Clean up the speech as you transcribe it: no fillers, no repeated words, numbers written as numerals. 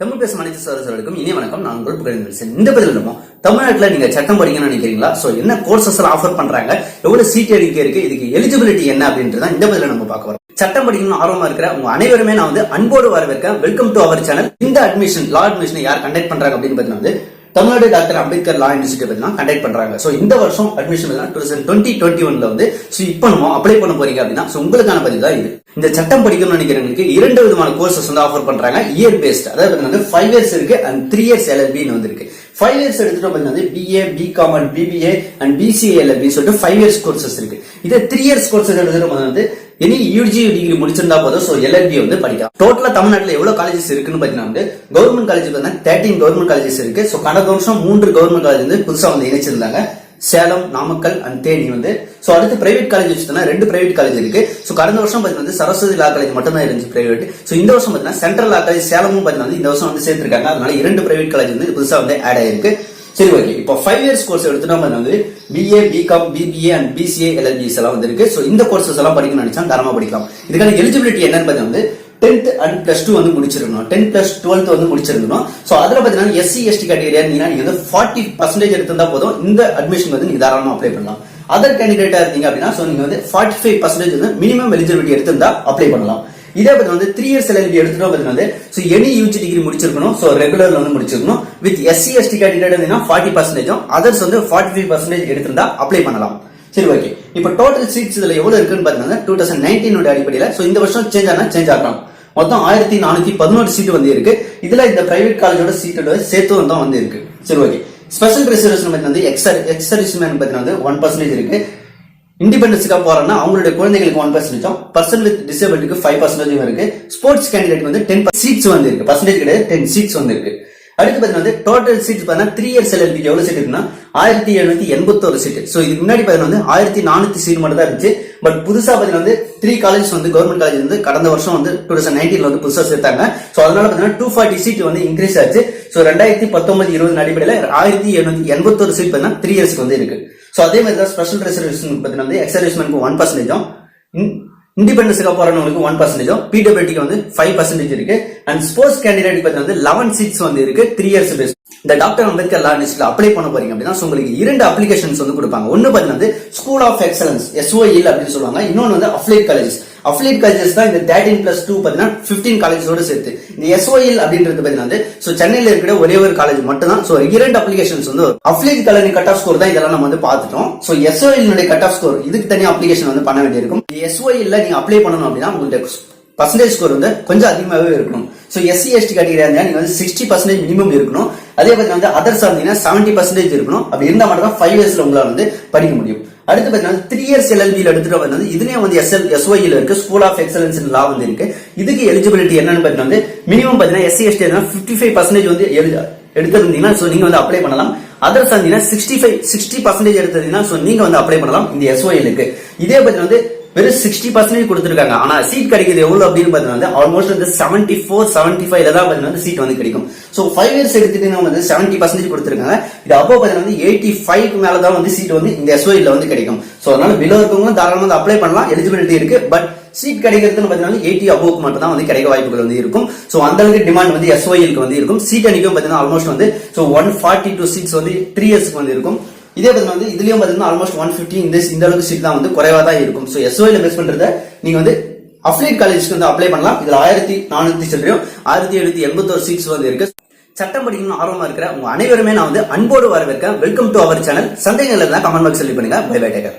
தமிழ் பேசும் அனைத்து சகோதரர்களுக்கும் இனிய வணக்கம். நான் உங்கள் புகழேந்திரன். இந்த பதில் நம்ம தமிழ்நாட்டில் நீங்க சட்டம் படிக்கணும்னு நினைக்கிறீங்களா? சோ என்ன கோர்சஸ் ஆஃபர் பண்றாங்க, எவ்வளவு சீட் எண்ணிக்கை இருக்கு, இதுக்கு எலிஜிபிலிட்டி என்ன அப்படின்றத இந்த பதில நம்ம பார்க்க வரோம். சட்டம் படிக்கணும் ஆர்வமா இருக்கிற உங்க அனைவருமே நான் அன்போடு வரவேற்க. Welcome to our channel. இந்த அட்மிஷன் லா அட்மிஷன் யார் கண்டக்ட் பண்றாங்க அப்படின்னு பாத்தீங்கன்னா Tamil Nadu doctor Ambedkar law institute conduct பண்றாங்க. சோ இந்த வருஷம் அட்மிஷன் 2021 இப்ப நம்ம அப்ளை பண்ண போறீங்க அப்படின்னா உங்களுக்கான பதில் தான் இது. இந்த சட்டம் படிக்கணும்னு நினைக்கிறவங்களுக்கு 2 விதமான கோர்சஸ் ஆஃபர் பண்றாங்க. இயர் பேஸ்ட், அதாவது 5 இயர்ஸ் இருக்கு அண்ட் 3 இயர்ஸ் LLB இருக்கு. 5 இயர்ஸ் எடுத்துட்டு BA, BCom and BBA and BCA LLB சொல்லிட்டு 5 இயர்ஸ் கோர்சஸ் இருக்கு. இதே 3 இயர்ஸ் கோர்சஸ் எடுத்துட்டு எனி UG டிகிரி முடிச்சிருந்தா போதும். சோ LLB படிக்கலாம். டோட்டலா தமிழ்நாட்டுல எவ்வளவு காலேஜஸ் இருக்குன்னு பாத்தீங்கன்னா கவர்மெண்ட் காலேஜ் 13 கவர்மெண்ட் காலேஜஸ் இருக்கு. சோ கடந்த வருஷம் 3 கவர்மெண்ட் காலேஜ் புதுசா இணைச்சிருந்தாங்க. சேலம், நாமக்கல் அண்ட் தேனி சோ அடுத்து பிரைவேட் காலேஜ் வச்சுட்டா 2 பிரைவேட் காலேஜ் இருக்கு. சோ கடந்த வருஷம் பாத்தீங்கன்னா சரஸ்வதி லா காலேஜ் மட்டும் தான் இருந்துச்சு பிரைவேட். சோ இந்த வருஷம் பாத்தீங்கன்னா சென்ட்ரல் லா காலேஜ் சேலமும் பாத்தீங்கன்னா இந்த வருஷம் சேர்த்திருக்காங்க. அதனால 2 பிரைவேட் காலேஜ் புதுசா ஆட் ஆயிருக்கு. சரி, ஓகே. இப்போ 5 இயர்ஸ் கோர்ஸ் எடுத்துட்டோம் BA, BCom, BBA and BCA LLBs எல்லாம் இருக்கு. சோ இந்த கோர்சஸ் எல்லாம் படிக்கணும்னு நினைச்சா தாராளமா படிக்கலாம். இதுக்கான எலிஜிபிலிட்டி என்னன்னு பாத்தீங்கன்னா 10th and +2 முடிச்சிருக்கணும். 10th plus 12th முடிச்சிருக்கணும். சோ அதுல பாத்தீங்கன்னா SC ST கேட்டகரியா நீங்க 40% எடுத்திருந்தா போதும் இந்த அட்மிஷன் நீங்க தாராளமா அப்ளை பண்ணலாம். அதர் கேண்டிடேட்டா இருக்கீங்க அப்படின்னா சோ நீங்க 45% மினிமம் எலிஜிபிலிட்டி எடுத்திருந்தா அப்ளை பண்ணலாம். இதே பத்தி 3 இயர்ஸ் LLB எடுத்துட்டோம் சோ எனி UG டிகிரி முடிச்சிருக்கணும். சோ ரெகுலர்ல முடிச்சிருக்கணும். With SC ST candidate 40%, others 45% எடுத்திருந்தா அப்ளை பண்ணலாம். சரி, ஓகே. இப்போ டோட்டல் சீட்ஸ் இதுல எவ்வளவு இருக்குன்னு பாத்தீங்கன்னா 2019 அடிப்படையில சோ இந்த வருஷம் சேஞ்ச் ஆகலாம். மொத்தம் 1411 சீட் இருக்கு. இதுல இந்த பிரைவேட் காலேஜோட சீட்டோட சேர்த்து இருக்கு. சரி, okay. Special reservation X serviceman 1% இருக்கு. இண்டிபெண்டன்ஸ்க்கா போறோம்னா அவங்களுடைய குழந்தைகளுக்கு 1%, பர்சன் வித் டிசேபிலிட்டிக்கு 5% இருக்கு. ஸ்போர்ட்ஸ் கேண்டிடேட் 10 சீட்ஸ் இருக்கு. பர்சன்டேஜ் கிடையாது, 10 சீட்ஸ் இருக்கு. அடுத்து பாத்தீங்கன்னா டோட்டல் சீட்ஸ் 3 இயர்ஸ் LLB எவ்வளவு சீட் இருக்குன்னா 1781 சீட். சோ இதுக்கு முன்னாடி பாத்தீங்கன்னா 1400 சீட் மட்டும் தான் இருந்துச்சு. பட் புதுசா பாத்தீங்கன்னா 3 காலேஜ் கவர்மெண்ட் காலேஜ் கடந்த வருஷம் 2019 புதுசா சேர்த்தாங்க. சோ அதனால பாத்தீங்கன்னா 240 சீட் இன்க்ரீஸ் ஆச்சு. சோ 2019-20 அடிப்படையில 1781 சீட் பாத்தீங்கன்னா 3 இயர்ஸ்க்கு இருக்கு. சோ அதே மாதிரி தான் ஸ்பெஷல் ரிசர்வேஷன் பாத்தீங்கன்னா எக்ஸ் சர்வீஸ்மேனுக்கு 1%, இண்டிபெண்டன்ஸ்க்கா போறவங்களுக்கு 1%, PWDக்கு 5% இருக்கு. அண்ட் ஸ்போர்ட்ஸ் கேண்டிடேட் பாத்தீங்கன்னா 11 சீட்ஸ் இருக்கு. 3 இயர்ஸ் பேஸ். இந்த டாக்டர் அம்பேத்கர் லா லிஸ்ட்ல அப்ளை பண்ண போறீங்க அப்படின்னா உங்களுக்கு 2 அப்ளிகேஷன்ஸ் கொடுப்பாங்க. ஒன்னு பாத்தீங்கன்னா ஸ்கூல் ஆஃப் எக்ஸலன்ஸ் SOL அப்படின்னு சொல்லுவாங்க. இன்னொன்னு அஃபிலியேட் காலேஜஸ். அஃபிலியேட் காலேஜஸ் தான் இந்த 13+2 பாத்தீங்கன்னா 15 காலேஜோட சேர்த்து. இந்த SOL அப்படின்றது பாத்தீங்கன்னா சோ சென்னையில இருக்கிற ஒரே ஒரு காலேஜ் மட்டும் தான். So 2 applications affiliate college cut off score தான் இதெல்லாம் நம்ம பார்த்துட்டோம். So SOL cut off score இதுக்கு தனியா அப்ளிகேஷன் பண்ண வேண்டியிருக்கும். SOL நீங்க அப்ளை பண்ணணும் அப்படின்னா உங்களுக்கு பர்சன்டேஜ் ஸ்கோர் கொஞ்சம் அதிகமாகவே இருக்கணும். சோ SC ST கேட்டகரியா இருந்தா நீங்க 60% மினிமம் இருக்கணும். அதே பாத்தீங்கன்னா அதர்ஸ் இருந்தீங்கன்னா 70% இருக்கணும். அப்படி இருந்தா மட்டும் தான் 5 இயர்ஸ்ல உங்களால படிக்க முடியும். அடுத்து பாத்தீங்கன்னா 3 இயர்ஸ் LLB எடுத்துட்டு இதுலயே SOL இருக்கு. ஸ்கூல் ஆஃப் எக்ஸலன்ஸ் லா இருக்கு. இதுக்கு எலிஜிபிலிட்டி என்னன்னு பாத்தீங்கன்னா மினிமம் பாத்தீங்கன்னா SC ST 55% எடுத்திருந்தீங்கன்னா சோ நீங்க அப்ளை பண்ணலாம். அதர்ஸ் இருந்தீங்கன்னா 60% எடுத்திருந்தீங்கன்னா சோ நீங்க அப்ளை பண்ணலாம் இந்த SOL க்கு. இதே பாத்தீங்கன்னா வெறும் 60% கொடுத்திருக்காங்க. ஆனா சீட் கிடைக்கிறது எவ்வளவு அப்படின்னு பாத்தீங்கன்னா ஆல்மோஸ்ட் 74-75 தான் சீட் கிடைக்கும். சோ 5 இயர்ஸ் எடுத்துட்டீங்கன்னா 70% கொடுத்திருக்காங்க. இது அப்போ பாத்தீங்கன்னா 85 மேலதான் சீட் இந்த SOL கிடைக்கும். சோ அதனால பிலோ இருக்கவங்க தாராளமா அப்ளை பண்ணலாம். எலிஜிபிலிட்டி இருக்கு. பட் சீட் கிடைக்கிறதுன்னு பாத்தீங்கன்னா 80 above மட்டும் தான் கிடைக்க வாய்ப்புகள் இருக்கும். சோ அந்த அளவுக்கு டிமாண்ட் SOL க்கு இருக்கும். சீட் அன்னைக்கும் பாத்தீங்கன்னா ஆல்மோஸ்ட் சோ 142 சீட்ஸ் 3 இயர்ஸ்க்கு இருக்கும். இதே பாத்தீங்கன்னா இதுலயும் பாத்தீங்கன்னா ஆல்மோஸ்ட் 150 இந்த அளவுக்கு சீட் தான் குறைவா தான் இருக்கும். சோ SOL பேஸ் பண்றத நீங்க அஃபிலியேட் காலேஜ்க்கு அப்ளை பண்ணலாம். இதுல 1400 சில்லறையும் 1781 சீட்ஸ் இருக்கு. சட்டம் படிக்கணும் ஆர்வமா இருக்கிற உங்க அனைவருமே நான் அன்போடு வரவேற்க. Welcome to our channel. சந்தேகங்கள் இருந்தா கமெண்ட் பாக்ஸ் பண்ணுங்க. Bye by.